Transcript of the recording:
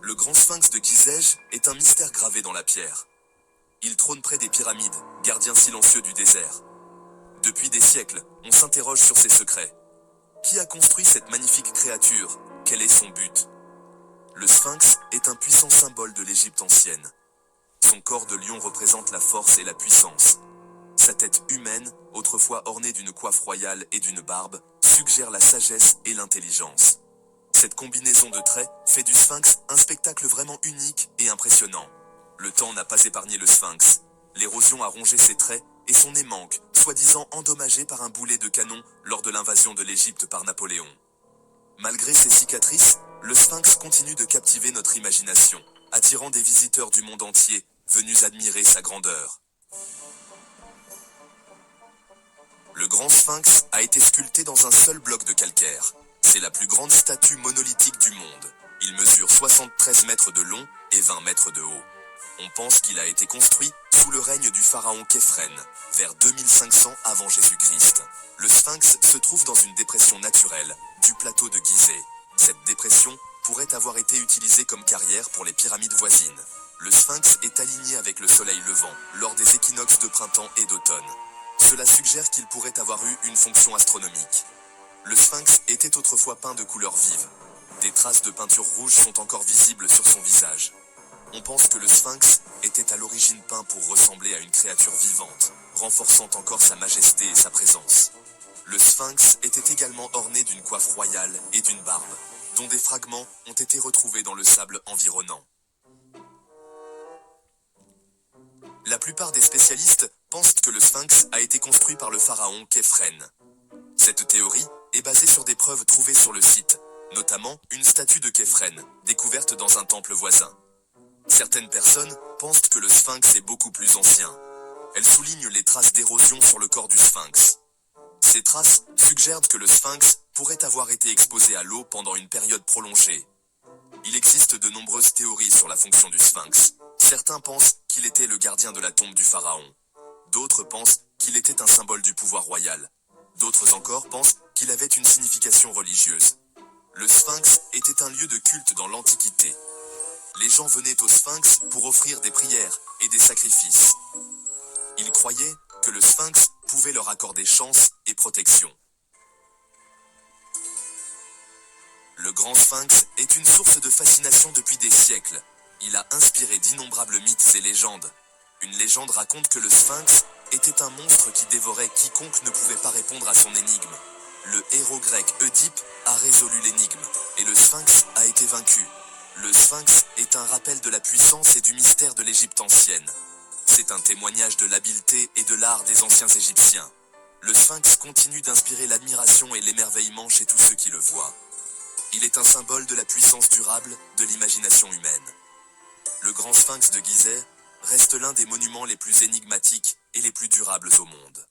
Le grand sphinx de Gizeh est un mystère gravé dans la pierre. Il trône près des pyramides, gardien silencieux du désert. Depuis des siècles, on s'interroge sur ses secrets. Qui a construit cette magnifique créature? Quel est son but? Le sphinx est un puissant symbole de l'Égypte ancienne. Son corps de lion représente la force et la puissance. Sa tête humaine, autrefois ornée d'une coiffe royale et d'une barbe, suggère la sagesse et l'intelligence. Cette combinaison de traits fait du sphinx un spectacle vraiment unique et impressionnant. Le temps n'a pas épargné le sphinx. L'érosion a rongé ses traits et son nez manque, soi-disant endommagé par un boulet de canon lors de l'invasion de l'Égypte par Napoléon. Malgré ses cicatrices, le sphinx continue de captiver notre imagination, attirant des visiteurs du monde entier, venus admirer sa grandeur. Le grand sphinx a été sculpté dans un seul bloc de calcaire. C'est la plus grande statue monolithique du monde. Il mesure 73 mètres de long et 20 mètres de haut. On pense qu'il a été construit sous le règne du pharaon Khéphren, vers 2500 avant Jésus-Christ. Le sphinx se trouve dans une dépression naturelle du plateau de Gizeh. Cette dépression pourrait avoir été utilisée comme carrière pour les pyramides voisines. Le sphinx est aligné avec le soleil levant lors des équinoxes de printemps et d'automne. Cela suggère qu'il pourrait avoir eu une fonction astronomique. Le sphinx était autrefois peint de couleurs vives. Des traces de peinture rouge sont encore visibles sur son visage. On pense que le sphinx était à l'origine peint pour ressembler à une créature vivante, renforçant encore sa majesté et sa présence. Le sphinx était également orné d'une coiffe royale et d'une barbe, dont des fragments ont été retrouvés dans le sable environnant. La plupart des spécialistes pensent que le sphinx a été construit par le pharaon Khéphren. Cette théorie est basée sur des preuves trouvées sur le site, notamment une statue de Khéphren, découverte dans un temple voisin. Certaines personnes pensent que le sphinx est beaucoup plus ancien. Elles soulignent les traces d'érosion sur le corps du sphinx. Ces traces suggèrent que le sphinx pourrait avoir été exposé à l'eau pendant une période prolongée. Il existe de nombreuses théories sur la fonction du sphinx. Certains pensent qu'il était le gardien de la tombe du pharaon. D'autres pensent qu'il était un symbole du pouvoir royal. D'autres encore pensent qu'il avait une signification religieuse. Le sphinx était un lieu de culte dans l'Antiquité. Les gens venaient au sphinx pour offrir des prières et des sacrifices. Ils croyaient que le sphinx pouvait leur accorder chance et protection. Le grand sphinx est une source de fascination depuis des siècles. Il a inspiré d'innombrables mythes et légendes. Une légende raconte que le sphinx était un monstre qui dévorait quiconque ne pouvait pas répondre à son énigme. Le héros grec Oedipe a résolu l'énigme, et le sphinx a été vaincu. Le sphinx est un rappel de la puissance et du mystère de l'Égypte ancienne. C'est un témoignage de l'habileté et de l'art des anciens Égyptiens. Le sphinx continue d'inspirer l'admiration et l'émerveillement chez tous ceux qui le voient. Il est un symbole de la puissance durable de l'imagination humaine. Le grand sphinx de Gizeh reste l'un des monuments les plus énigmatiques et les plus durables au monde.